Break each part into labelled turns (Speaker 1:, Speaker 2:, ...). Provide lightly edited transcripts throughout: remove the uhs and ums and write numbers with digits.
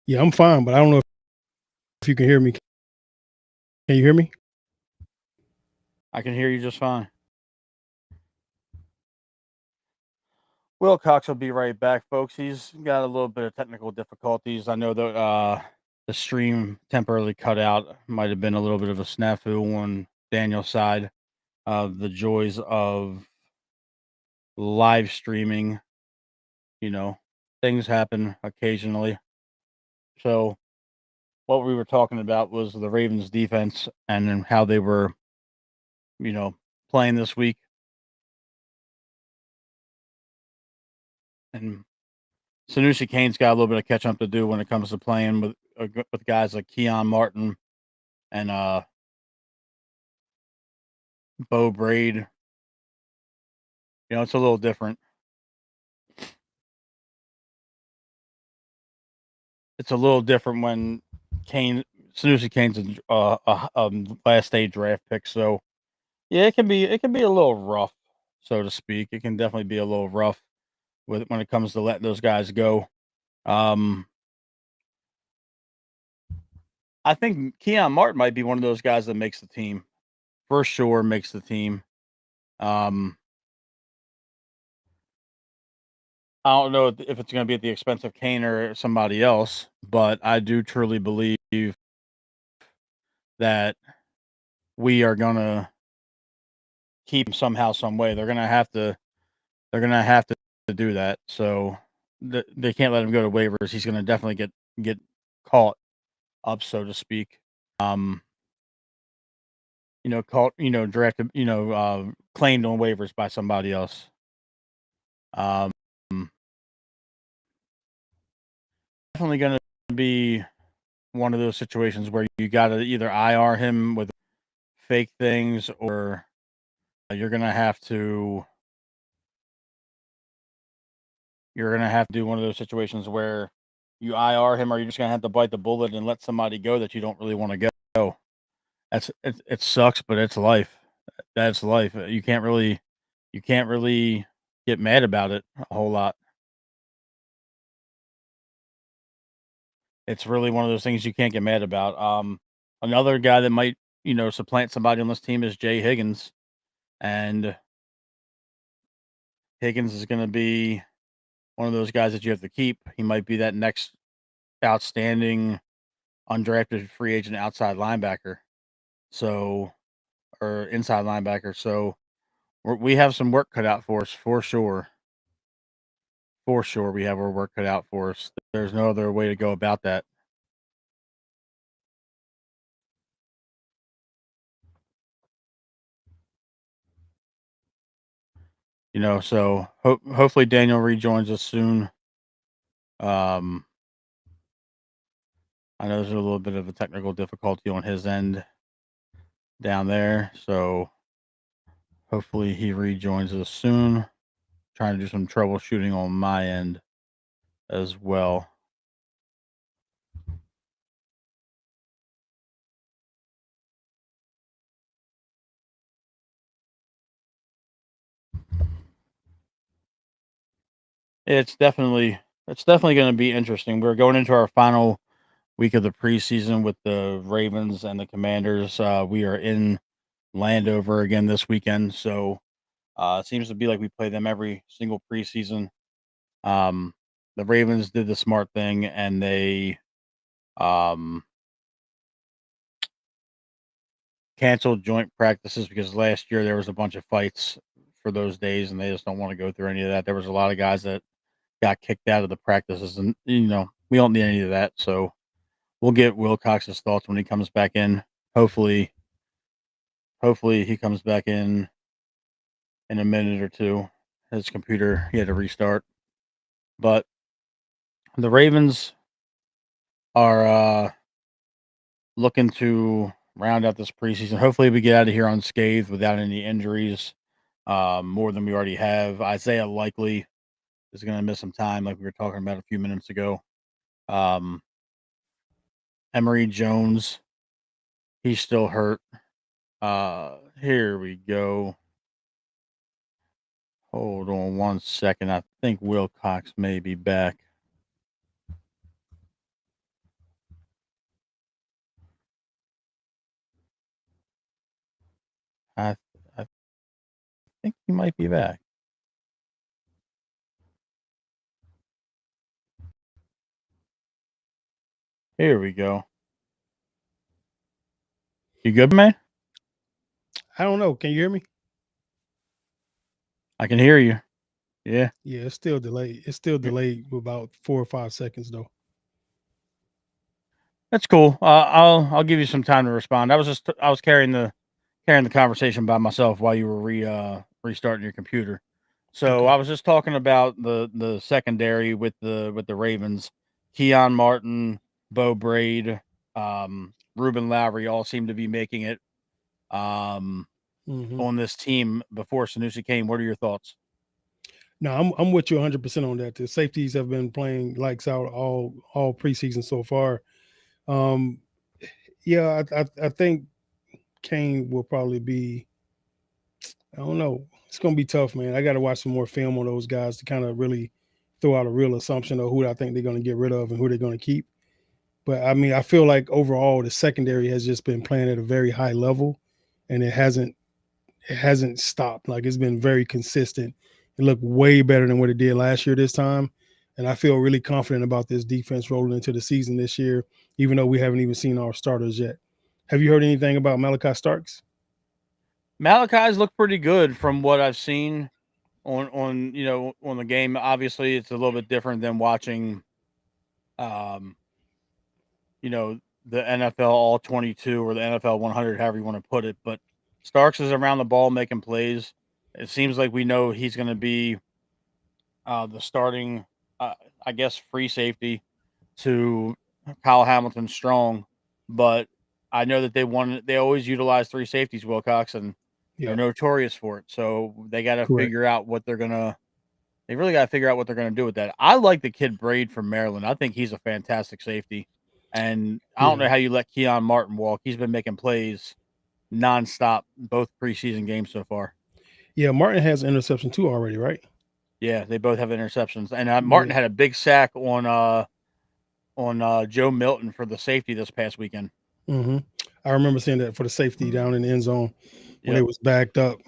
Speaker 1: Yeah, I'm fine, but I don't know if you can hear me. Can you hear me?
Speaker 2: I can hear you just fine. Wilcox will be right back, folks. He's got a little bit of technical difficulties. I know that the stream temporarily cut out. Might have been a little bit of a snafu on Daniel's side. The joys of live streaming, you know, things happen occasionally. So, what we were talking about was the Ravens defense and then how they were, you know, playing this week. And Sanusi Kane's got a little bit of catch up to do when it comes to playing with guys like Keon Martin and Bo Braid. It's a little different. It's a little different when Kane Sanusi Kane's a last day draft pick. So yeah, it can be a little rough, so to speak. It can definitely be a little rough when it comes to letting those guys go. Um, I think Keon Martin might be one of those guys that makes the team for sure. Makes the team. Um, I don't know if it's going to be at the expense of Kane or somebody else, but I do truly believe that we are going to keep him somehow, some way. They're going to have to. They're going to have to do that. So they can't let him go to waivers. He's going to definitely get caught up, so to speak. Um, caught. Directed. Claimed on waivers by somebody else. Um, Definitely going to be one of those situations where you got to either IR him with fake things, or you're gonna have to do one of those situations where you IR him, or you're just gonna have to bite the bullet and let somebody go that you don't really want to go. It sucks, but it's life. That's life. You can't really get mad about it a whole lot. It's really one of those things you can't get mad about. Another guy that might supplant somebody on this team is Jay Higgins, and Higgins is going to be one of those guys that you have to keep. He might be that next outstanding undrafted free agent outside linebacker. So, or inside linebacker. So we have some work cut out for us for sure. For sure, we have our work cut out for us. There's no other way to go about that. So hopefully Daniel rejoins us soon. Um, I know there's a little bit of a technical difficulty on his end down there. So hopefully he rejoins us soon. Trying to do some troubleshooting on my end as well. It's definitely going to be interesting. We're going into our final week of the preseason with the Ravens and the Commanders. We are in Landover again this weekend, so it seems to be like we play them every single preseason. Um, the Ravens did the smart thing, and they um, canceled joint practices because last year there was a bunch of fights for those days, and they just don't want to go through any of that. There was a lot of guys that got kicked out of the practices, and we don't need any of that. So we'll get Wilcox's thoughts when he comes back in. Hopefully, he comes back in a minute or two. His computer, he had to restart. But the Ravens are looking to round out this preseason. Hopefully, we get out of here unscathed without any injuries. More than we already have. Isaiah likely is going to miss some time, like we were talking about a few minutes ago. Um, Emery Jones, he's still hurt. Here we go. Hold on one second. I think Wilcox may be back. think he might be back. Here we go. You good, man?
Speaker 1: I don't know. Can you hear me?
Speaker 2: I can hear you. Yeah.
Speaker 1: Yeah, it's still delayed. It's still
Speaker 2: Y-
Speaker 1: delayed with about 4 or 5 seconds though.
Speaker 2: That's cool. I'll give you some time to respond. I was carrying the conversation by myself while you were restarting your computer. So
Speaker 1: Okay.
Speaker 2: I was just talking about the secondary with the Ravens. Keon Martin, Bo Braid, Ruben Lowry all seem to be making it um,
Speaker 1: Hmm.
Speaker 2: on this team before Sanusi came. What are your thoughts?
Speaker 1: No, I'm with you 100% on that. The safeties have been playing lights out all preseason so far. Um, yeah, I think Kane will probably be. I don't know. It's gonna be tough, man. I got to watch some more film on those guys to kind of really throw out a real assumption of who I think they're going to get rid of and who they're going to keep. But I mean, I feel like overall the secondary has just been playing at a very high level, and it hasn't stopped. Like it's been very consistent. It looked way better than what it did last year this time. And I feel really confident about this defense rolling into the season this year, even though we haven't even seen our starters yet. Have you heard anything about Malachi Starks?
Speaker 2: Malachi's look pretty good from what I've seen on on the game. Obviously, it's a little bit different than watching um, you know, the NFL All 22 or the NFL 100, however you want to put it. But Starks is around the ball making plays. It seems like we know he's going to be the starting, uh, I guess, free safety to Kyle Hamilton Strong. But I know that they always utilize three safeties, Wilcox, and they're
Speaker 1: Yeah,
Speaker 2: notorious for it. So they got to
Speaker 1: correct.
Speaker 2: figure out what they're gonna. They really got to figure out what they're gonna do with that. I like the kid Braid from Maryland. I think he's a fantastic safety, and I don't
Speaker 1: Yeah.
Speaker 2: know how you let Keon Martin walk. He's been making plays nonstop both preseason games so far.
Speaker 1: Yeah, Martin has an interception too already, right?
Speaker 2: Yeah, they both have interceptions, and
Speaker 1: Yeah.
Speaker 2: Martin had a big sack on Joe Milton for the safety this past weekend.
Speaker 1: Hmm. I remember seeing that for the safety down in the end zone when they
Speaker 2: Yep.
Speaker 1: was backed up.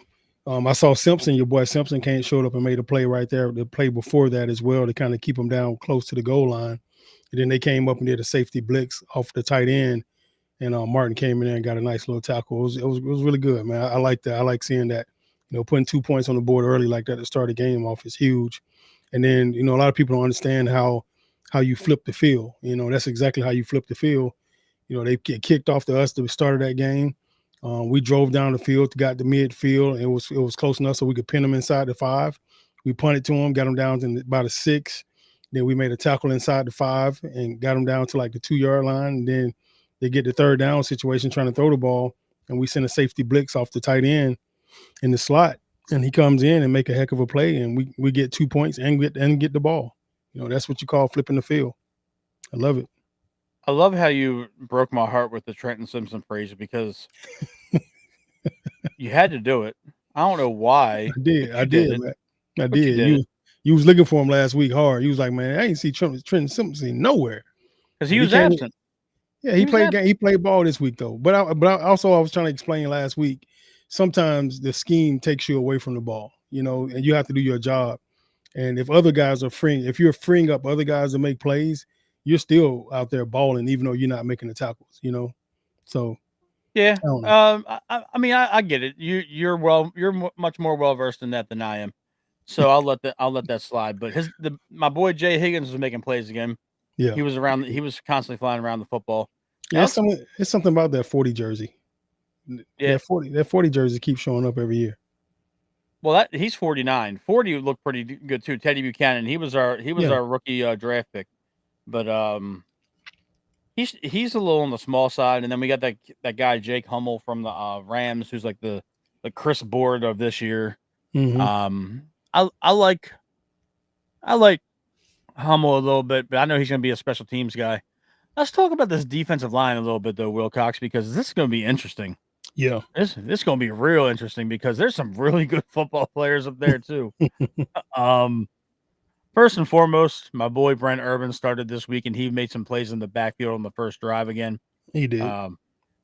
Speaker 1: I saw Simpson, your boy Simpson, came showed up and made a play right there. The play before that as well to kind of keep them down close to the goal line. And then they came up and did a safety blitz off the tight end, and Martin came in there and got a nice little tackle. It was really good, man. I like that. I like seeing that. Putting 2 points on the board early like that to start a game off is huge. And then a lot of people don't understand how you flip the field. That's exactly how you flip the field. They get kicked off to us at the start of that game. We drove down the field, got the midfield, and it was close enough so we could pin them inside the 5. We punted to them, got them down to about a 6. Then we made a tackle inside the 5 and got them down to like the 2-yard line. And then they get the third down situation trying to throw the ball, and we send a safety blitz off the tight end in the slot, and he comes in and make a heck of a play, and we get 2 points and get the ball. That's what you call flipping the field. I love it.
Speaker 2: I love how you broke my heart with the Trenton Simpson praise because you had to do it. I don't know why,
Speaker 1: I did.
Speaker 2: but
Speaker 1: I
Speaker 2: you did
Speaker 1: did,
Speaker 2: it.
Speaker 1: man. I
Speaker 2: But you
Speaker 1: did.
Speaker 2: did it
Speaker 1: You was looking for him last week hard. You was like, man, I ain't see Trenton Simpson nowhere.
Speaker 2: because he
Speaker 1: But he
Speaker 2: was
Speaker 1: came.
Speaker 2: absent.
Speaker 1: Yeah,
Speaker 2: He
Speaker 1: he
Speaker 2: was
Speaker 1: played
Speaker 2: absent.
Speaker 1: game. He played ball this week though. But I was trying to explain last week. Sometimes the scheme takes you away from the ball, and you have to do your job. And if other guys are freeing, if you're freeing up other guys to make plays, you're still out there balling, even though you're not making the tackles. So
Speaker 2: Yeah.
Speaker 1: I don't know.
Speaker 2: I mean, I get it. You're much more well versed in that than I am. So I'll let that slide. But my boy Jay Higgins was making plays again.
Speaker 1: Yeah,
Speaker 2: He was constantly flying around the football.
Speaker 1: yeah. It's
Speaker 2: Alex,
Speaker 1: something about that 40 jersey.
Speaker 2: yeah.
Speaker 1: That 40 jersey keeps showing up every year.
Speaker 2: Well, he's 49. 40 looked pretty good too. Teddy Buchanan. He was
Speaker 1: Yeah.
Speaker 2: our rookie draft pick. But he's a little on the small side, and then we got that guy Jake Hummel from the Rams, who's like the Chris Board of this year.
Speaker 1: Hmm.
Speaker 2: I like Hummel a little bit, but I know he's going to be a special teams guy. Let's talk about this defensive line a little bit, though, Wilcox, because this is going to be interesting.
Speaker 1: Yeah.
Speaker 2: This is going to be real interesting because there's some really good football players up there too. Um, First and foremost, my boy Brent Urban started this week, and he made some plays in the backfield on the first drive again.
Speaker 1: He did.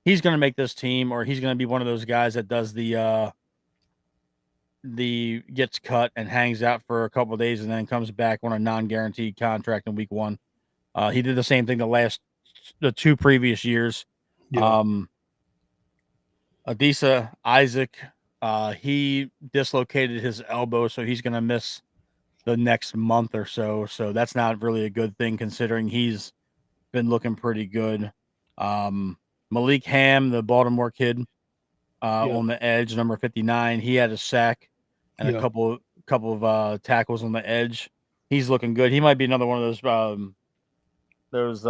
Speaker 2: He's going to make this team, or he's going to be one of those guys that does gets cut and hangs out for a couple of days and then comes back on a non-guaranteed contract in week 1. He did the same thing the 2 previous years.
Speaker 1: Yeah,
Speaker 2: Adisa Isaac, he dislocated his elbow, so he's going to miss the next month or so. So that's not really a good thing considering he's been looking pretty good. Malik Ham, the Baltimore kid,
Speaker 1: yeah,
Speaker 2: on the edge, number 59, he had a sack and a
Speaker 1: yeah.
Speaker 2: couple of tackles on the edge. He's looking good. He might be another one of those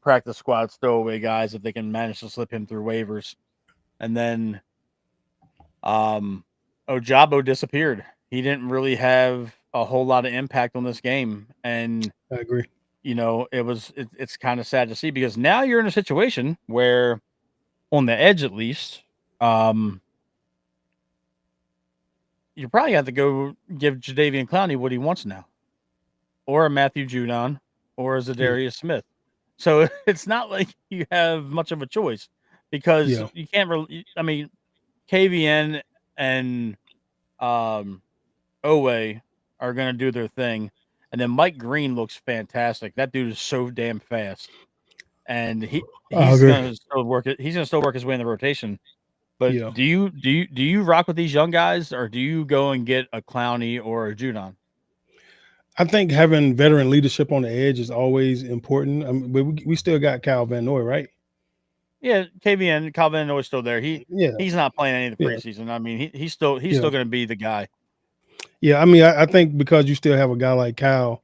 Speaker 2: practice squad stowaway guys if they can manage to slip him through waivers. And then Ojabo disappeared. He didn't really have a whole lot of impact on this game, and
Speaker 1: I agree.
Speaker 2: it's kind of sad to see because now you're in a situation where, on the edge at least, you probably have to go give Jadeveon Clowney what he wants now, or a Matthew Judon, or a
Speaker 1: Yeah,
Speaker 2: Zadarius Smith. So it's not like you have much of a choice because
Speaker 1: yeah.
Speaker 2: you can't really. I mean, KVN and Owe are going to do their thing, and then Mike Green looks fantastic. That dude is so damn fast, and
Speaker 1: I
Speaker 2: he's
Speaker 1: agree.
Speaker 2: going to still work it. He's going to still work his way in the rotation. But
Speaker 1: Yeah.
Speaker 2: do you rock with these young guys, or do you go and get a Clowney or a Judon?
Speaker 1: I think having veteran leadership on the edge is always important. I mean, but we still got Kyle Van Noy, right?
Speaker 2: Yeah, KVN, Calvin is still there.
Speaker 1: Yeah,
Speaker 2: He's not playing any of the
Speaker 1: yeah,
Speaker 2: preseason. I mean, he's still
Speaker 1: yeah,
Speaker 2: going to be the guy.
Speaker 1: yeah. I mean, I think because you still have a guy like Kyle,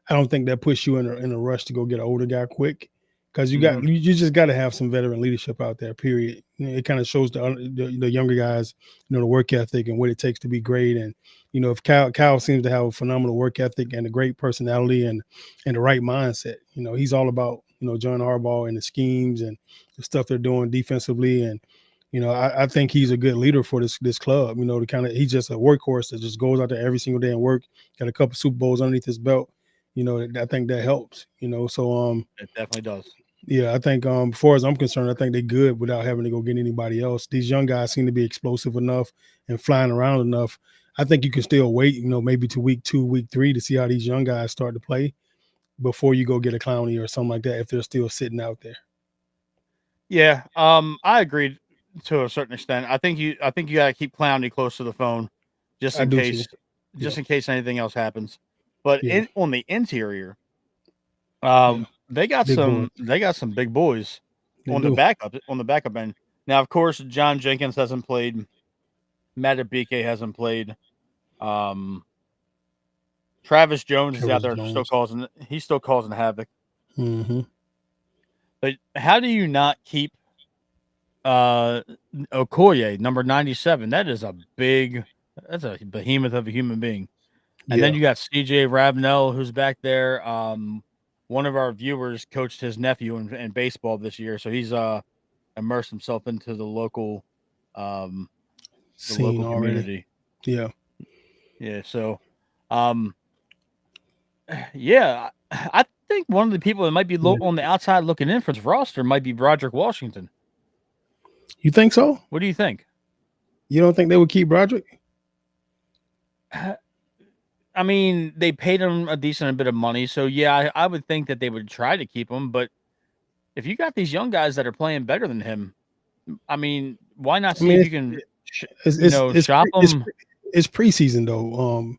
Speaker 1: I don't think that puts you in a rush to go get an older guy quick. Because
Speaker 2: Mm-hmm.
Speaker 1: you just got to have some veteran leadership out there. Period. It kind of shows the younger guys, the work ethic and what it takes to be great. And if Kyle seems to have a phenomenal work ethic and a great personality and the right mindset. He's all about John Harbaugh and the schemes and the stuff they're doing defensively. And I think he's a good leader for this club. He's just a workhorse that just goes out there every single day and work. Got a couple Super Bowls underneath his belt. I think that helps. So
Speaker 2: It definitely does.
Speaker 1: yeah, I think as far as I'm concerned, I think they're good without having to go get anybody else. These young guys seem to be explosive enough and flying around enough. I think you can still wait, maybe to week 2, week 3 to see how these young guys start to play before you go get a Clowney or something like that if they're still sitting out there.
Speaker 2: Yeah, I agreed to a certain extent. I think you got to keep Clowney close to the phone, just
Speaker 1: I
Speaker 2: in
Speaker 1: do too.
Speaker 2: case,
Speaker 1: Yeah,
Speaker 2: anything else happens. But
Speaker 1: yeah,
Speaker 2: on the interior,
Speaker 1: yeah. Big boys.
Speaker 2: they got some big boys
Speaker 1: They do.
Speaker 2: on the backup end. Now, of course, John Jenkins hasn't played. Matt Abike hasn't played. Um, Travis Jones is out
Speaker 1: Travis
Speaker 2: there
Speaker 1: Jones.
Speaker 2: he's still causing havoc.
Speaker 1: Mm-hmm.
Speaker 2: But how do you not keep Okoye, number 97? That's a behemoth of a human being. And then
Speaker 1: Yeah.
Speaker 2: you got CJ Rabnell, who's back there. One of our viewers coached his nephew in baseball this year, so he's immersed himself into um, the
Speaker 1: Seen
Speaker 2: local
Speaker 1: already.
Speaker 2: community.
Speaker 1: Yeah.
Speaker 2: Yeah, so um, yeah, I think one of the people that might be
Speaker 1: Yeah.
Speaker 2: on the outside looking in for this roster might be Broderick Washington.
Speaker 1: You think so?
Speaker 2: What do you think?
Speaker 1: You don't think they would keep Broderick?
Speaker 2: I mean, they paid him a decent bit of money, so yeah, I would think that they would try to keep him. But if you got these young guys that are playing better than him, I mean, why not
Speaker 1: I
Speaker 2: see
Speaker 1: mean,
Speaker 2: if you can,
Speaker 1: it's
Speaker 2: shop them?
Speaker 1: it's preseason though.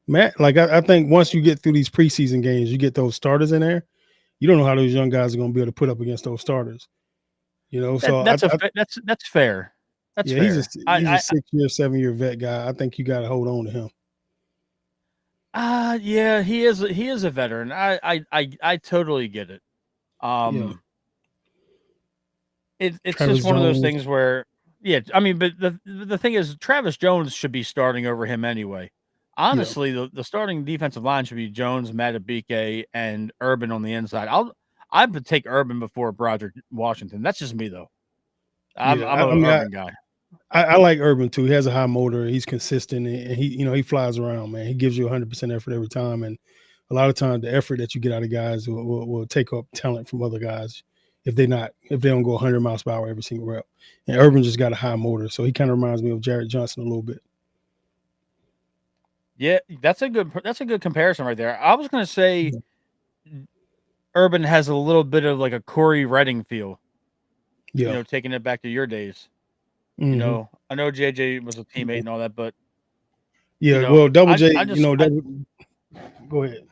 Speaker 1: Matt, like I think once you get through these preseason games, you get those starters in there. You don't know how those young guys are going to be able to put up against those starters. So
Speaker 2: That's fair. That's
Speaker 1: yeah, he's a
Speaker 2: fair.
Speaker 1: he's a 6-year, 7-year vet guy. I think you got to hold on to him.
Speaker 2: Yeah, he is a veteran. I totally get it.
Speaker 1: Yeah,
Speaker 2: It's just
Speaker 1: Travis
Speaker 2: one of those
Speaker 1: Jones.
Speaker 2: things where, yeah, I mean, but the thing is, Travis Jones should be starting over him anyway.
Speaker 1: Yeah,
Speaker 2: Honestly, the starting defensive line should be Jones, Matabike, and Urban on the inside. I would take Urban before Broderick Washington. That's just me though. I'm
Speaker 1: yeah.
Speaker 2: I'm a
Speaker 1: I mean,
Speaker 2: Urban guy.
Speaker 1: I like Urban too. He has a high motor. He's consistent, and he flies around, man. He gives you 100% effort every time, and a lot of times the effort that you get out of guys will take up talent from other guys if they don't go 100 miles per hour every single rep. And Urban just got a high motor, so he kind of reminds me of Jared Johnson a little bit.
Speaker 2: Yeah, that's a good comparison right there. I was gonna say Urban has a little bit of like a Corey Redding feel,
Speaker 1: Yeah.
Speaker 2: taking it back to your days.
Speaker 1: Hmm.
Speaker 2: I know JJ was a teammate and all that, but
Speaker 1: Yeah. Well, Double J,
Speaker 2: I just I
Speaker 1: go ahead.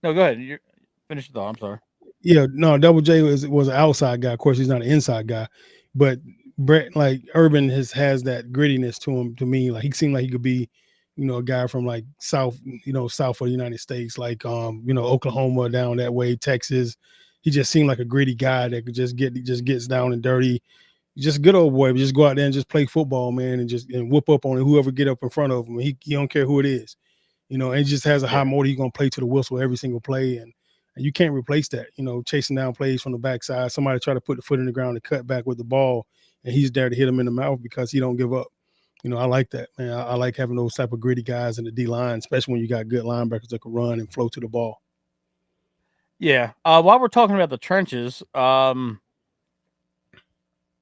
Speaker 2: no, go ahead. You finish the thought. I'm sorry.
Speaker 1: Yeah, no, Double J was an outside guy. Of course, he's not an inside guy, but Brett, like Urban, has that grittiness to him. To me, like he seemed like he could be, a guy from like south, south of the United States, like Oklahoma down that way, Texas. He just seemed like a gritty guy that could just gets down and dirty. Just a good old boy. Just go out there and just play football, man, and whoop up on whoever get up in front of him. He don't care who it is. And he just has a high
Speaker 2: Yeah.
Speaker 1: motor. He's gonna play to the whistle every single play, and you can't replace that. Chasing down plays from the backside. Somebody try to put the foot in the ground and cut back with the ball, and he's there to hit him in the mouth because he don't give up. I like that, man. I like having those type of gritty guys in the D line, especially when you got good linebackers that can run and flow to the ball.
Speaker 2: Yeah. While we're talking about the trenches,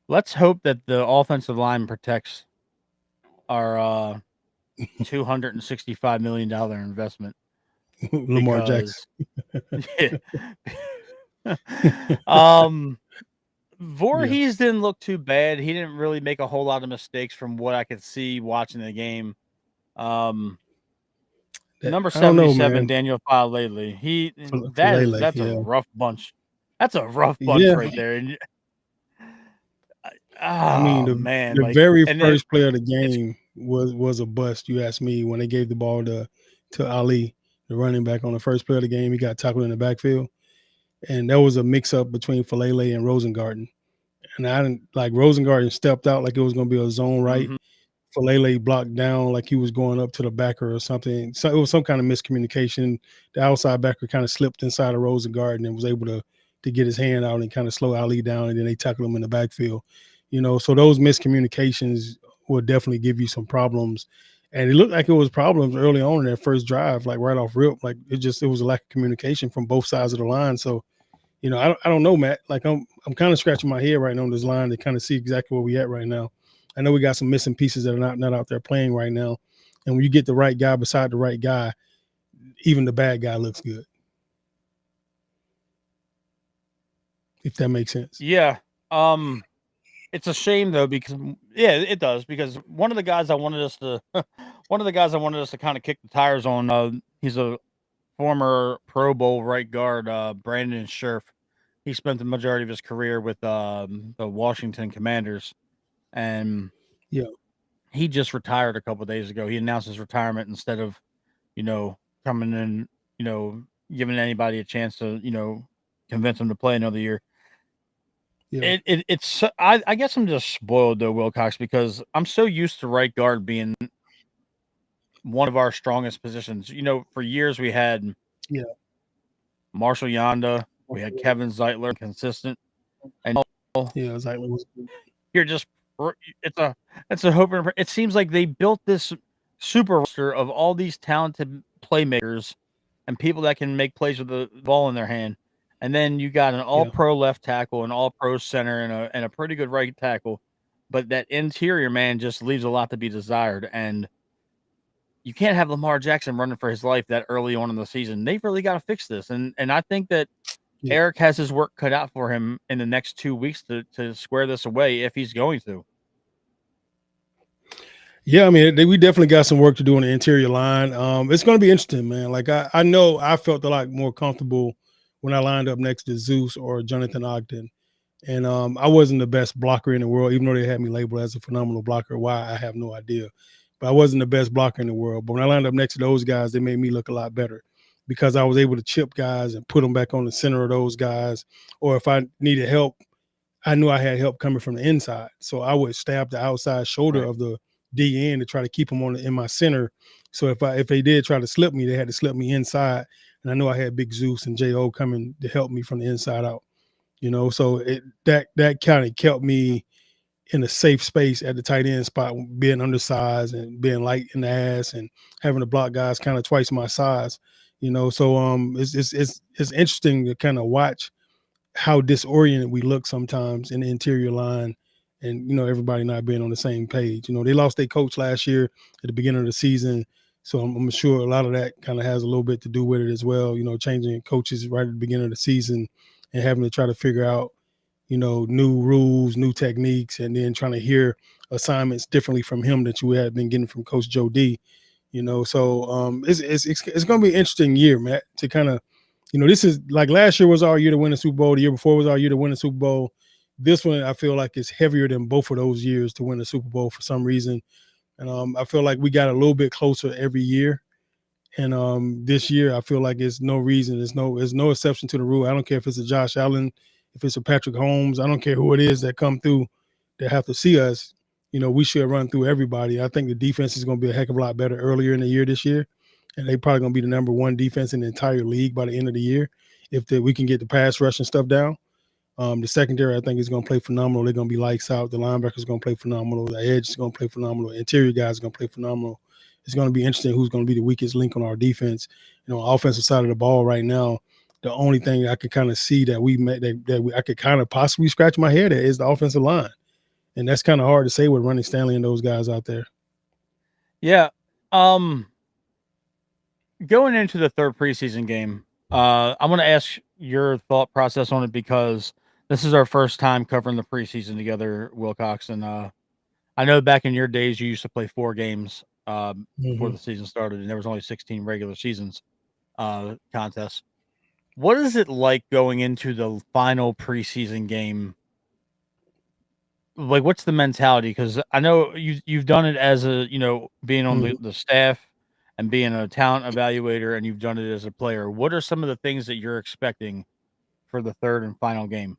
Speaker 2: let's hope that the offensive line protects our $265 million investment
Speaker 1: Lamar Jackson.
Speaker 2: because yeah. um
Speaker 1: Yeah,
Speaker 2: Voorhees didn't look too bad. He didn't really make a whole lot of mistakes from what I could see watching the game. Um Number
Speaker 1: I don't know,
Speaker 2: 77,
Speaker 1: man.
Speaker 2: Daniel Faalele.
Speaker 1: For Lele,
Speaker 2: That's a
Speaker 1: yeah,
Speaker 2: rough bunch. That's a rough bunch
Speaker 1: yeah.
Speaker 2: right there. And
Speaker 1: I mean,
Speaker 2: oh
Speaker 1: the
Speaker 2: man,
Speaker 1: the
Speaker 2: like
Speaker 1: very
Speaker 2: and
Speaker 1: first play of the
Speaker 2: it's
Speaker 1: game was a bust. You asked me when they gave the ball to Ali, the running back on the first play of the game. He got tackled in the backfield, and there was a mix up between Falele and Rosengarten. And I didn't like Rosengarten stepped out like it was going to be a zone right.
Speaker 2: mhm.
Speaker 1: Falele blocked down like he was going up to the backer or something. So it was some kind of miscommunication. The outside backer kind of slipped inside of Rosengarten and was able to get his hand out and kind of slow Ali down, and then they tackled him in the backfield. So those miscommunications will definitely give you some problems. And it looked like it was problems early on in that first drive, like right off rip. Like it was a lack of communication from both sides of the line. So I don't know, Matt. Like I'm kind of scratching my head right now on this line to kind of see exactly where we at right now. I know we got some missing pieces that are not out there playing right now. And when you get the right guy beside the right guy, even the bad guy looks good. If that makes sense.
Speaker 2: Yeah. It's a shame though because yeah, it does because one of the guys I wanted us to one of the guys I wanted us to kind of kick the tires on. He's a former Pro Bowl right guard, Brandon Scherf. He spent the majority of his career with the Washington Commanders, and
Speaker 1: Yeah.
Speaker 2: he just retired a couple days ago. He announced his retirement instead of, coming in, giving anybody a chance to, convince him to play another year.
Speaker 1: Yeah.
Speaker 2: I guess I'm just spoiled though, Wilcox, because I'm so used to right guard being one of our strongest positions. For years we had
Speaker 1: Yeah.
Speaker 2: Marshall Yonda, we had Kevin Zeitler, consistent, and now
Speaker 1: Yeah. It's like
Speaker 2: you're just it's a hope. It seems like they built this super roster of all these talented playmakers and people that can make plays with the ball in their hand. And then you got an
Speaker 1: yeah.
Speaker 2: all-pro left tackle, an all-pro center, and a pretty good right tackle. But that interior man just leaves a lot to be desired. And you can't have Lamar Jackson running for his life that early on in the season. They've really got to fix this. And I think that
Speaker 1: Yeah.
Speaker 2: Eric has his work cut out for him in the next 2 weeks to square this away if he's going to.
Speaker 1: Yeah, I mean, we definitely got some work to do on the interior line. It's going to be interesting, man. Like I know I felt a lot more comfortable when I lined up next to Zeus or Jonathan Ogden, and I wasn't the best blocker in the world, even though they had me labeled as a phenomenal blocker. Why, I have no idea, but I wasn't the best blocker in the world. But when I lined up next to those guys, they made me look a lot better because I was able to chip guys and put them back on the center of those guys, or if I needed help, I knew I had help coming from the inside. So I would stab the outside shoulder
Speaker 2: Right.
Speaker 1: of the DN to try to keep them in my center. So if they did try to slip me, they had to slip me inside. And I knew I had Big Zeus and J.O. coming to help me from the inside out. So that kind of kept me in a safe space at the tight end spot, being undersized and being light in the ass and having to block guys kind of twice my size. So it's interesting to kind of watch how disoriented we look sometimes in the interior line, and everybody not being on the same page. They lost their coach last year at the beginning of the season. So I'm sure a lot of that kind of has a little bit to do with it as well. Changing coaches right at the beginning of the season and having to try to figure out, new rules, new techniques, and then trying to hear assignments differently from him that you had been getting from Coach Joe D. So it's going to be an interesting year, Matt, to kind of, this is like last year was our year to win the Super Bowl. The year before was our year to win the Super Bowl. This one, I feel like it's heavier than both of those years to win the Super Bowl for some reason. And I feel like we got a little bit closer every year. And this year, I feel like it's no reason. There's no exception to the rule. I don't care if it's a Josh Allen, if it's a Patrick Holmes. I don't care who it is that come through that have to see us. We should run through everybody. I think the defense is going to be a heck of a lot better earlier in the year this year, and they probably going to be the number one defense in the entire league by the end of the year if we can get the pass rush and stuff down. The secondary, I think, is going to play phenomenal. They're going to be lights out. The linebackers going to play phenomenal. The edge is going to play phenomenal. Interior guys are going to play phenomenal. It's going to be interesting who's going to be the weakest link on our defense. Offensive side of the ball right now, the only thing I could kind of see that I could kind of possibly scratch my head at is the offensive line. And that's kind of hard to say with Ronnie Stanley and those guys out there.
Speaker 2: Yeah. Going into the third preseason game, I want to ask your thought process on it because this is our first time covering the preseason together, Wilcox. And I know back in your days, you used to play 4 games before the season started, and there was only 16 regular seasons contests. What is it like going into the final preseason game? Like, what's the mentality? Because I know you've done it as a, being on the staff and being a talent evaluator, and you've done it as a player. What are some of the things that you're expecting for the third and final game?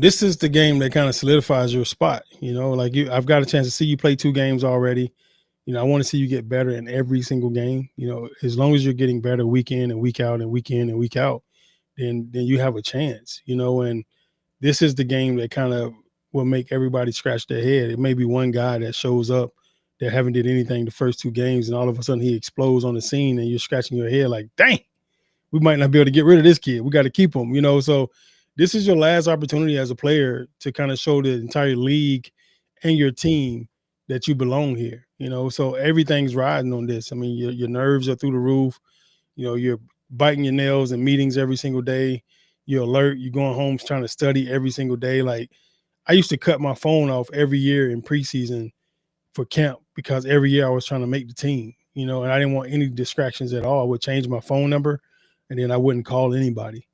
Speaker 1: This is the game that kind of solidifies your spot. I've got a chance to see you play 2 games already. I want to see you get better in every single game. As long as you're getting better week in and week out and week in and week out, then you have a chance. And this is the game that kind of will make everybody scratch their head. It may be one guy that shows up that haven't did anything the first 2 games, and all of a sudden he explodes on the scene, and you're scratching your head like, dang, we might not be able to get rid of this kid. We got to keep him. So this is your last opportunity as a player to kind of show the entire league and your team that you belong here. So everything's riding on this. I mean, your nerves are through the roof. You're biting your nails in meetings every single day. You're alert. You're going home trying to study every single day. Like, I used to cut my phone off every year in preseason for camp because every year I was trying to make the team, and I didn't want any distractions at all. I would change my phone number, and then I wouldn't call anybody,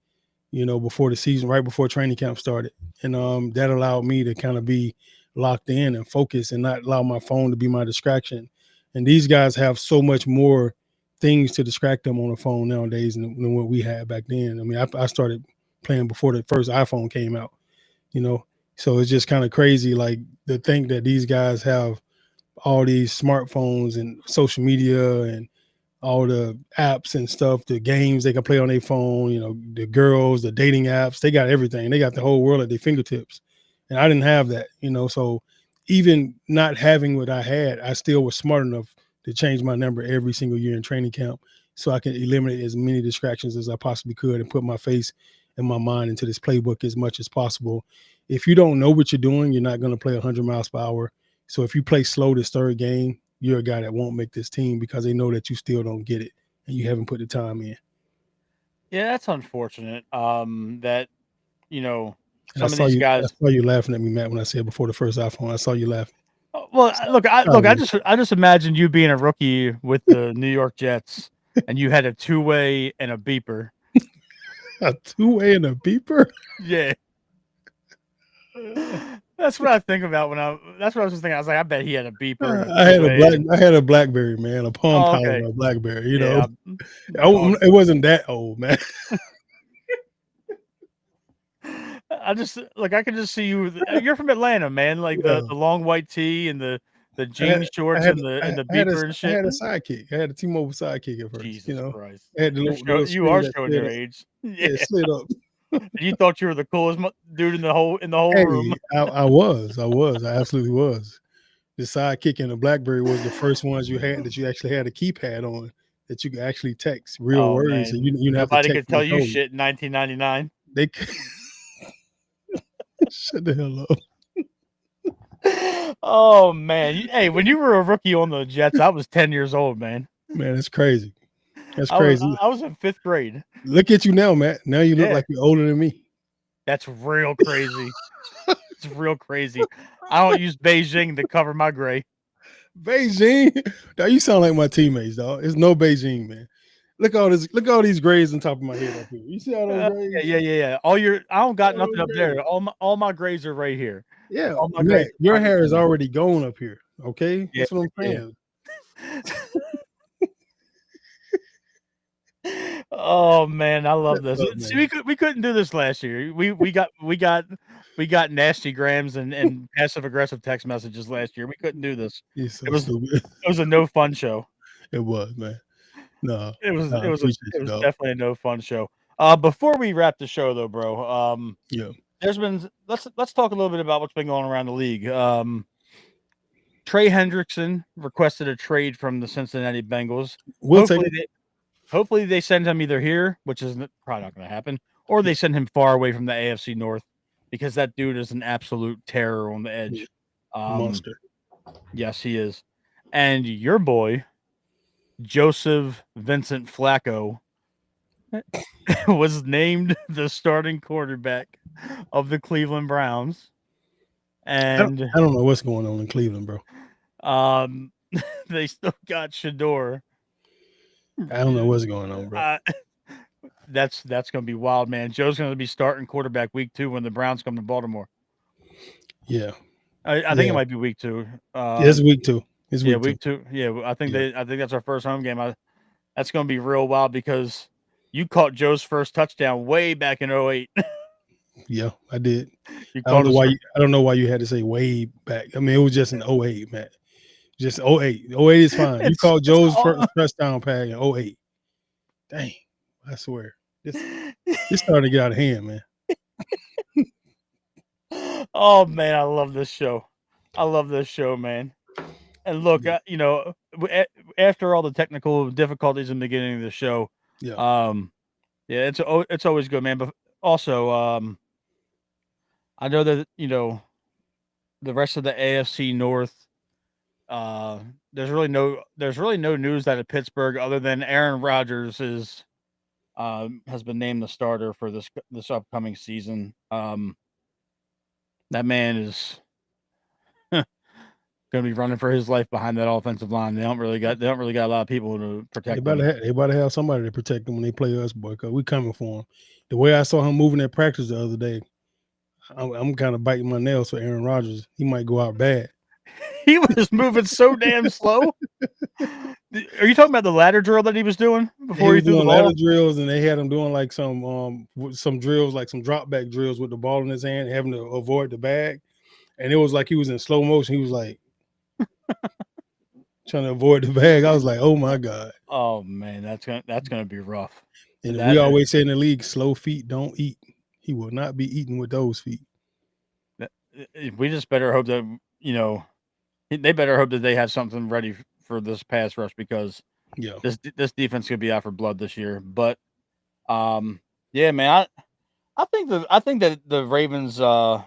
Speaker 1: before the season, right before training camp started. And that allowed me to kind of be locked in and focus and not allow my phone to be my distraction. And these guys have so much more things to distract them on the phone nowadays than what we had back then. I mean, I started playing before the first iPhone came out, so it's just kind of crazy, like, to think that these guys have all these smartphones and social media and all the apps and stuff, the games they can play on their phone, the girls, the dating apps, they got everything. They got the whole world at their fingertips. And I didn't have that, so even not having what I had, I still was smart enough to change my number every single year in training camp so I can eliminate as many distractions as I possibly could and put my face and my mind into this playbook as much as possible. If you don't know what you're doing, you're not going to play 100 miles per hour. So if you play slow this third game, you're a guy that won't make this team because they know that you still don't get it and you haven't put the time in.
Speaker 2: Yeah, that's unfortunate. That
Speaker 1: And I
Speaker 2: some of
Speaker 1: saw
Speaker 2: these
Speaker 1: you. I
Speaker 2: guys.
Speaker 1: saw you laughing at me, Matt, when I said before the first iPhone. I saw you laughing.
Speaker 2: Well, look, I just imagined you being a rookie with the New York Jets, and you had a 2-way and a beeper.
Speaker 1: A 2-way and a beeper.
Speaker 2: Yeah. That's what I think about that's what I was just thinking. I was like, I bet he had a beeper and a two-way.
Speaker 1: I had a BlackBerry, man, a Palm
Speaker 2: Oh,
Speaker 1: Pilot,
Speaker 2: okay.
Speaker 1: a BlackBerry.
Speaker 2: Yeah.
Speaker 1: It wasn't that old, man.
Speaker 2: I can just see you. You're from Atlanta, man. Like
Speaker 1: Yeah.
Speaker 2: the long white tee and the jean shorts and the beeper and shit.
Speaker 1: I had a sidekick. I had a T-Mobile sidekick at first.
Speaker 2: Jesus Christ!
Speaker 1: I had the little
Speaker 2: You
Speaker 1: screen
Speaker 2: are
Speaker 1: that
Speaker 2: showing
Speaker 1: slid
Speaker 2: your
Speaker 1: up.
Speaker 2: age.
Speaker 1: Yeah, it slid up.
Speaker 2: You thought you were the coolest dude in the whole room.
Speaker 1: Hey, I was. I absolutely was. The sidekick and the BlackBerry was the first ones you had that you actually had a keypad on that you could actually text real
Speaker 2: Oh
Speaker 1: words, and
Speaker 2: man,
Speaker 1: you didn't have to
Speaker 2: nobody
Speaker 1: text
Speaker 2: could tell
Speaker 1: no
Speaker 2: you
Speaker 1: code.
Speaker 2: shit in 1999.
Speaker 1: They shut the hell up.
Speaker 2: Oh man, hey, when you were a rookie on the Jets, I was 10 years old, man.
Speaker 1: Man, that's crazy. That's
Speaker 2: I was
Speaker 1: crazy.
Speaker 2: I was in 5th grade.
Speaker 1: Look at you now, Matt. Now you look
Speaker 2: Yeah,
Speaker 1: like you're older than me.
Speaker 2: that's real crazy. It's real crazy. I don't use Beijing to cover my gray.
Speaker 1: Beijing. Now you sound like my teammates, dog. It's no Beijing, man. Look all this. Look all these grays on top of my head up here. You see all those
Speaker 2: Yeah,
Speaker 1: grays?
Speaker 2: yeah, yeah, yeah. I don't got
Speaker 1: All
Speaker 2: nothing
Speaker 1: those
Speaker 2: up there.
Speaker 1: grays.
Speaker 2: All my grays are right here.
Speaker 1: Yeah,
Speaker 2: All my grays
Speaker 1: Matt.
Speaker 2: are
Speaker 1: Your
Speaker 2: behind
Speaker 1: hair
Speaker 2: the
Speaker 1: is
Speaker 2: camera.
Speaker 1: already gone up here. Okay,
Speaker 2: Yeah,
Speaker 1: that's what I'm
Speaker 2: yeah.
Speaker 1: saying.
Speaker 2: Oh man, I love this.
Speaker 1: Look,
Speaker 2: See,
Speaker 1: man.
Speaker 2: we couldn't do this last year. We got nasty grams and passive aggressive text messages last year. We couldn't do this.
Speaker 1: You're so
Speaker 2: It was
Speaker 1: stupid.
Speaker 2: it was a no fun show.
Speaker 1: It was, man. No, I
Speaker 2: It was
Speaker 1: appreciate you, dog.
Speaker 2: definitely a no fun show. Before we wrap the show though, bro,
Speaker 1: Yeah,
Speaker 2: there's been let's talk a little bit about what's been going around the league. Trey Hendrickson requested a trade from the Cincinnati Bengals.
Speaker 1: we'll take
Speaker 2: Hopefully
Speaker 1: it.
Speaker 2: hopefully they send him either here, which is probably not going to happen, or they send him far away from the AFC North because that dude is an absolute terror on the
Speaker 1: Yeah,
Speaker 2: edge. Um,
Speaker 1: monster.
Speaker 2: yes, he is. And your boy, Joseph Vincent Flacco, was named the starting quarterback of the Cleveland Browns. And
Speaker 1: I don't know what's going on in Cleveland, bro.
Speaker 2: um, they still got Shador.
Speaker 1: I don't know what's going on, bro.
Speaker 2: Uh, that's going to be wild, man. Joe's going to be starting quarterback week 2 when the Browns come to Baltimore.
Speaker 1: Yeah,
Speaker 2: I think it
Speaker 1: yeah.
Speaker 2: might be week 2.
Speaker 1: It's week 2. It's
Speaker 2: Yeah,
Speaker 1: week 2.
Speaker 2: week 2. Yeah,
Speaker 1: Yeah,
Speaker 2: I think that's our first home game. That's going to be real wild because you caught Joe's first touchdown way back in 08.
Speaker 1: yeah. I did.
Speaker 2: You
Speaker 1: I don't
Speaker 2: caught
Speaker 1: know
Speaker 2: his
Speaker 1: why.
Speaker 2: first.
Speaker 1: I don't know why you had to say way back. I mean, it was just an '08, man. Just '08. '08 is fine. You called
Speaker 2: It's
Speaker 1: Joe's
Speaker 2: all,
Speaker 1: first touchdown pass in '08. Dang, I swear. This starting to get out of hand, man.
Speaker 2: oh man, I love this show. I love this show, man. And look,
Speaker 1: Yeah,
Speaker 2: after all the technical difficulties in the beginning of the show,
Speaker 1: yeah,
Speaker 2: um, yeah, it's always good, man. But also, I know that the rest of the AFC North. Uh, there's really no news out of Pittsburgh other than Aaron Rodgers has been named the starter for this upcoming season. That man is going to be running for his life behind that offensive line. They don't really got a lot of people to protect them.
Speaker 1: they better have somebody to protect them when they play us, boy. Cause we coming for him. The way I saw him moving at practice the other day, I'm kind of biting my nails for Aaron Rodgers. He might go out bad.
Speaker 2: He was moving so damn slow. Are you talking about the ladder drill that he was doing
Speaker 1: He
Speaker 2: before he
Speaker 1: was
Speaker 2: threw the
Speaker 1: doing ladder
Speaker 2: ball?
Speaker 1: drills, and they had him doing like some drills, like some drop back drills with the ball in his hand, having to avoid the bag. And it was like he was in slow motion. He was like trying to avoid the bag. I was like, oh my God.
Speaker 2: Oh man, that's gonna be rough.
Speaker 1: And we
Speaker 2: That
Speaker 1: always say in the league, slow feet don't eat. He will not be eating with those feet.
Speaker 2: we just better hope that they better hope that they have something ready for this pass rush because
Speaker 1: Yeah.
Speaker 2: this defense could be out for blood this year. But yeah, man, I think that the Ravens are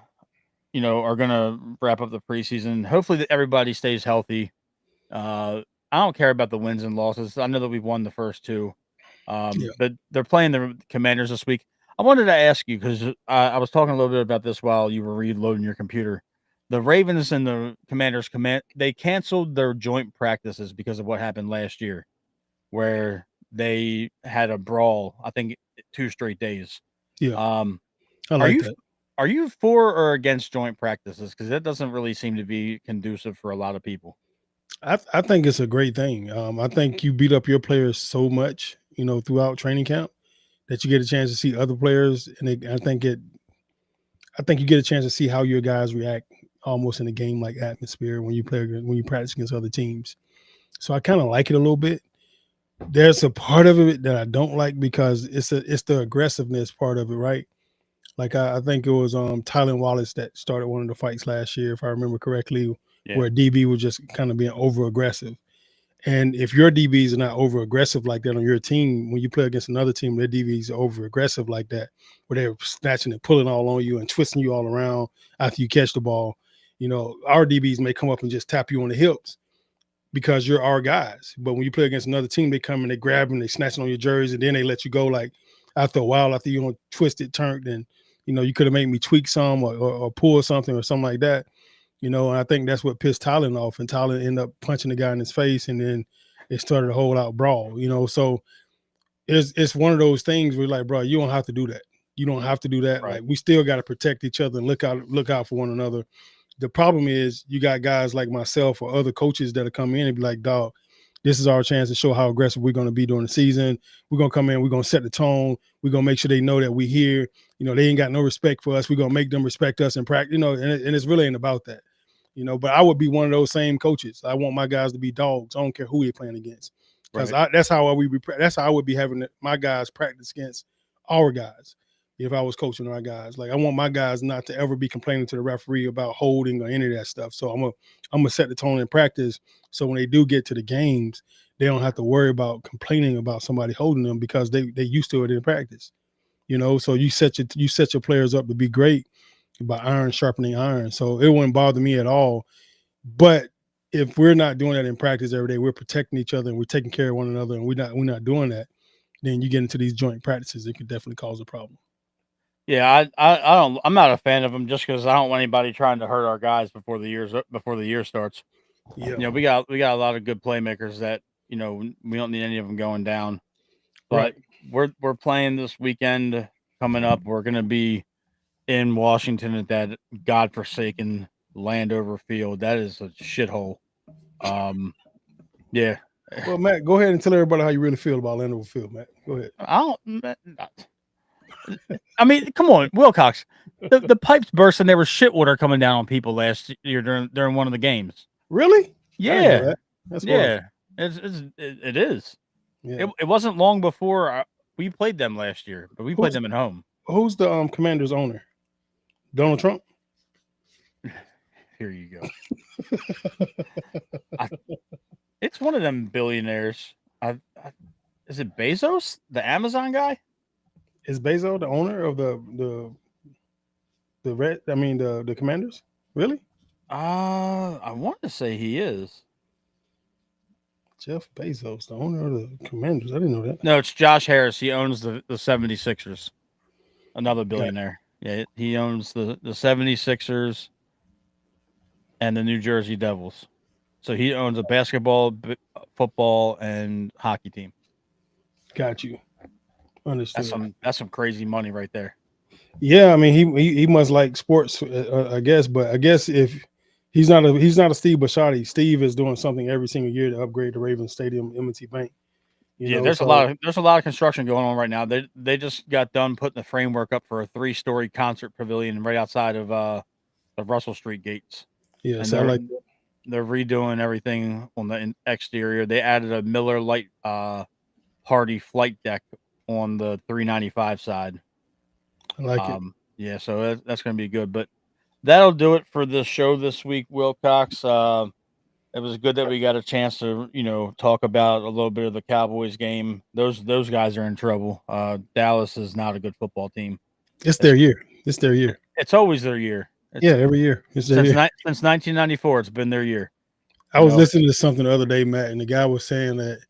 Speaker 2: gonna wrap up the preseason. Hopefully that everybody stays healthy. I don't care about the wins and losses. I know that we've won the first 2.
Speaker 1: Yeah.
Speaker 2: But they're playing the Commanders this week. I wanted to ask you because I was talking a little bit about this while you were reloading your computer. The Ravens and the Commanders they canceled their joint practices because of what happened last year, where they had a brawl. I think 2 straight days.
Speaker 1: Yeah.
Speaker 2: Um,
Speaker 1: I
Speaker 2: are
Speaker 1: like
Speaker 2: you
Speaker 1: that.
Speaker 2: are you for or against joint practices? Because that doesn't really seem to be conducive for a lot of people.
Speaker 1: I think it's a great thing. I think you beat up your players so much, throughout training camp that you get a chance to see other players, and I think you get a chance to see how your guys react almost in a game like atmosphere when you practice against other teams. So I kind of like it a little bit. There's a part of it that I don't like because it's the aggressiveness part of it, right? Like I think it was Tylen Wallace that started one of the fights last year, if I remember correctly,
Speaker 2: Yeah,
Speaker 1: where DB was just kind of being over aggressive. And if your DBs are not over aggressive like that on your team, when you play against another team, their DBs are over aggressive like that, where they're snatching and pulling all on you and twisting you all around after you catch the ball. our DBs may come up and just tap you on the hips because you're our guys. But when you play against another team, they come and they grab and they snatching on your jersey, and then they let you go. Like after a while, after you twisted, turned, and you could have made me tweak some or pull something or something like that. And I think that's what pissed Tylen off, and Tylen ended up punching the guy in his face, and then it started a whole out brawl. So it's one of those things where like, bro, you don't have to do that. You don't have to do that.
Speaker 2: Right.
Speaker 1: Like we still got to protect each other and look out for one another. The problem is you got guys like myself or other coaches that'll come in and be like, dog, this is our chance to show how aggressive we're going to be during the season. We're going to come in, we're going to set the tone. We're going to make sure they know that we're here. They ain't got no respect for us. We're going to make them respect us in practice, and it's really ain't about that. But I would be one of those same coaches. I want my guys to be dogs. I don't care who they're playing against. Because that's how I would be having my guys practice against our guys if I was coaching our guys. Like I want my guys not to ever be complaining to the referee about holding or any of that stuff. So I'm gonna set the tone in practice. So when they do get to the games, they don't have to worry about complaining about somebody holding them because they used to it in practice. So you set your players up to be great by iron sharpening iron. So it wouldn't bother me at all. But if we're not doing that in practice every day, we're protecting each other and we're taking care of one another, and we're not doing that, then you get into these joint practices, it could definitely cause a problem.
Speaker 2: Yeah, I'm not a fan of them just because I don't want anybody trying to hurt our guys before the year starts.
Speaker 1: Yeah,
Speaker 2: We got a lot of good playmakers that we don't need any of them going down. But we're playing this weekend coming up. We're gonna be in Washington at that godforsaken Landover field. That is a shithole. Yeah.
Speaker 1: Well, Matt, go ahead and tell everybody how you really feel about Landover Field, Matt. Go ahead.
Speaker 2: I mean, come on, Wilcox. The pipes burst and there was shit water coming down on people last year during one of the games.
Speaker 1: Really?
Speaker 2: Yeah.
Speaker 1: I didn't know that. That's
Speaker 2: yeah. It is.
Speaker 1: Yeah.
Speaker 2: It wasn't long before we played them last year, but we played them at home.
Speaker 1: Who's the Commanders owner? Donald Trump?
Speaker 2: Here you go. It's one of them billionaires. Is it Bezos, the Amazon guy?
Speaker 1: Is Bezos the owner of the Commanders? Really?
Speaker 2: I want to say he is.
Speaker 1: Jeff Bezos, the owner of the Commanders. I didn't know that.
Speaker 2: No, it's Josh Harris. He owns the 76ers. Another billionaire. Yeah, he owns the 76ers and the New Jersey Devils. So he owns a basketball, football, and hockey team.
Speaker 1: Got you. Understood.
Speaker 2: That's some crazy money right there.
Speaker 1: Yeah, I mean he must like sports, I guess. But I guess if he's not a Steve Bisciotti, Steve is doing something every single year to upgrade the Ravens Stadium, M&T Bank.
Speaker 2: There's a lot of construction going on right now. They just got done putting the framework up for a 3-story concert pavilion right outside of the Russell Street gates.
Speaker 1: Yeah,
Speaker 2: and they're redoing everything on the exterior. They added a Miller Lite party flight deck on the 395 side.
Speaker 1: I like it.
Speaker 2: Yeah, so that's going to be good. But that'll do it for the show this week, Wilcox. It was good that we got a chance to, talk about a little bit of the Cowboys game. Those guys are in trouble. Dallas is not a good football team.
Speaker 1: It's their year.
Speaker 2: It's always their year.
Speaker 1: Every year.
Speaker 2: Since 1994, it's been their year.
Speaker 1: I was listening to something the other day, Matt, and the guy was saying that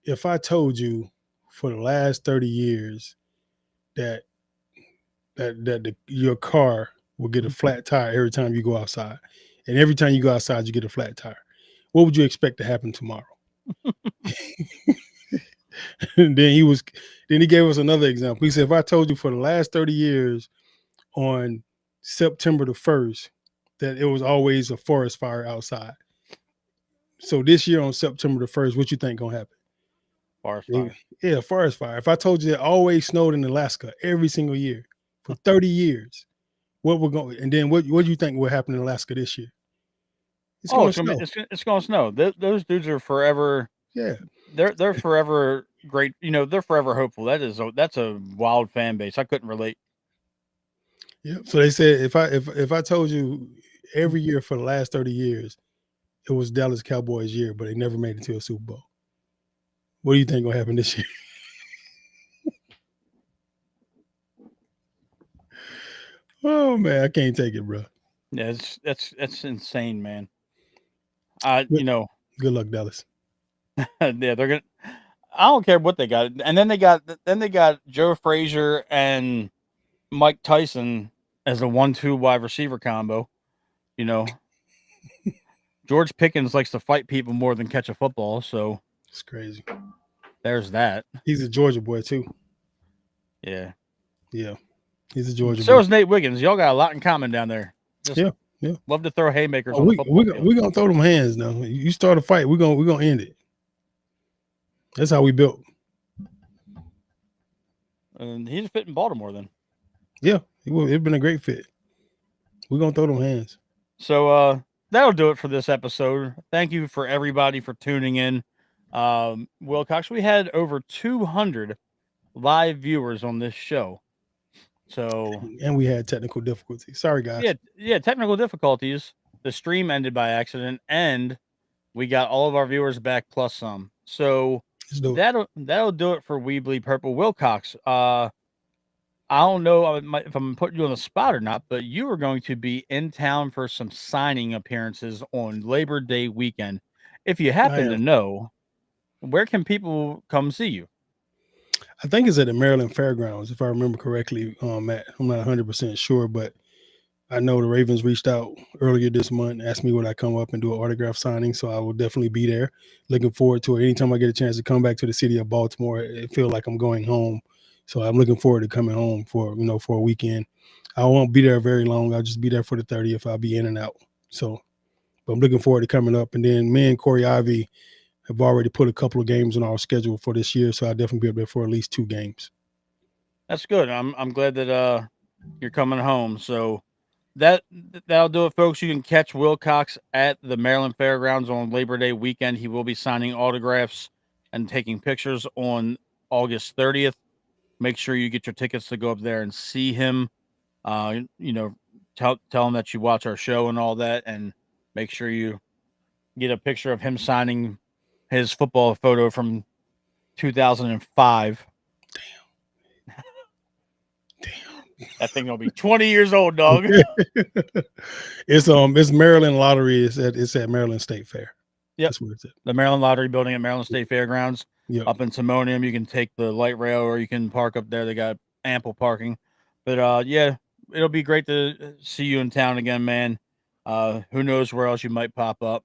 Speaker 1: if I told you for the last 30 years that your car will get a flat tire every time you go outside, and every time you go outside you get a flat tire, what would you expect to happen tomorrow? And then he gave us another example. He said, if I told you for the last 30 years on September the 1st that it was always a forest fire outside, so this year on September the 1st, what you think gonna happen?
Speaker 2: Forest fire.
Speaker 1: Yeah, forest fire. If I told you it always snowed in Alaska every single year for 30 years, and then what do you think will happen in Alaska this year? It's going
Speaker 2: to snow. Those dudes are forever.
Speaker 1: Yeah,
Speaker 2: they're forever great. They're forever hopeful. That's a wild fan base. I couldn't relate.
Speaker 1: Yeah. So they said if I told you every year for the last 30 years, it was Dallas Cowboys year, but they never made it to a Super Bowl. What do you think will happen this year? Oh man, I can't take it, bro.
Speaker 2: Yeah, that's insane, man.
Speaker 1: Good, good luck, Dallas.
Speaker 2: Yeah, they're gonna. I don't care what they got, and then they got Joe Frazier and Mike Tyson as a 1-2 wide receiver combo. You know, George Pickens likes to fight people more than catch a football, so
Speaker 1: It's crazy.
Speaker 2: there's that.
Speaker 1: He's a Georgia boy too.
Speaker 2: Yeah.
Speaker 1: Yeah, he's a Georgia
Speaker 2: So
Speaker 1: boy.
Speaker 2: is Nate Wiggins. Y'all got a lot in common down there. Just
Speaker 1: Yeah, yeah.
Speaker 2: love to throw haymakers
Speaker 1: Oh,
Speaker 2: on the
Speaker 1: we
Speaker 2: football
Speaker 1: we
Speaker 2: field.
Speaker 1: we gonna throw them hands now. You start a fight, we're gonna end it. That's how we built.
Speaker 2: And he's fit in Baltimore then.
Speaker 1: Yeah, it's been a great fit. We're gonna throw them hands.
Speaker 2: So that'll do it for this episode. Thank you for everybody for tuning in. Wilcox, we had over 200 live viewers on this show. So
Speaker 1: And we had technical difficulties. Sorry, guys.
Speaker 2: yeah, technical difficulties. The stream ended by accident, and we got all of our viewers back plus some. So
Speaker 1: Let's do it.
Speaker 2: that'll do it for Weebly Purple. Wilcox. I don't know if I'm putting you on the spot or not, but you are going to be in town for some signing appearances on Labor Day weekend. If you happen to know, where can people come see you?
Speaker 1: I think it's at the Maryland Fairgrounds, if I remember correctly, Matt. I'm not 100% sure, but I know the Ravens reached out earlier this month, asked me would I come up and do an autograph signing, so I will definitely be there. Looking forward to it. Anytime I get a chance to come back to the city of Baltimore, it feels like I'm going home. So I'm looking forward to coming home for a weekend. I won't be there very long. I'll just be there for the 30th. I'll be in and out. So, but I'm looking forward to coming up. And then me and Corey Ivy have already put a couple of games on our schedule for this year, so I'll definitely be up there for at least 2 games.
Speaker 2: That's good. I'm glad that you're coming home. So that'll do it, folks. You can catch Wilcox at the Maryland Fairgrounds on Labor Day weekend. He will be signing autographs and taking pictures on August 30th. Make sure you get your tickets to go up there and see him. Tell him that you watch our show and all that, and make sure you get a picture of him signing his football photo from 2005.
Speaker 1: Damn.
Speaker 2: That thing will be 20 years old, dog.
Speaker 1: It's Maryland Lottery. It's at Maryland State Fair.
Speaker 2: Yep.
Speaker 1: That's where it's at.
Speaker 2: The Maryland Lottery building at Maryland State Fairgrounds.
Speaker 1: Yep.
Speaker 2: Up in Timonium. You can take the light rail or you can park up there. They got ample parking. But yeah, it'll be great to see you in town again, man. Who knows where else you might pop up.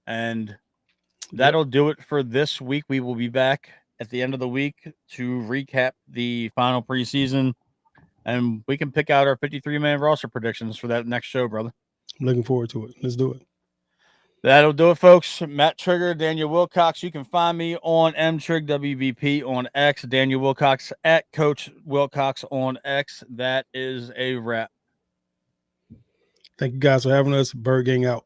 Speaker 2: And that'll do it for this week. We will be back at the end of the week to recap the final preseason, and we can pick out our 53-man roster predictions for that next show, brother.
Speaker 1: I'm looking forward to it. Let's do it.
Speaker 2: That'll do it, folks. Matt Trigger, Daniel Wilcox. You can find me on MTrigWVP on X, Daniel Wilcox at Coach Wilcox on X. That is a wrap.
Speaker 1: Thank you guys for having us. Bird Gang out.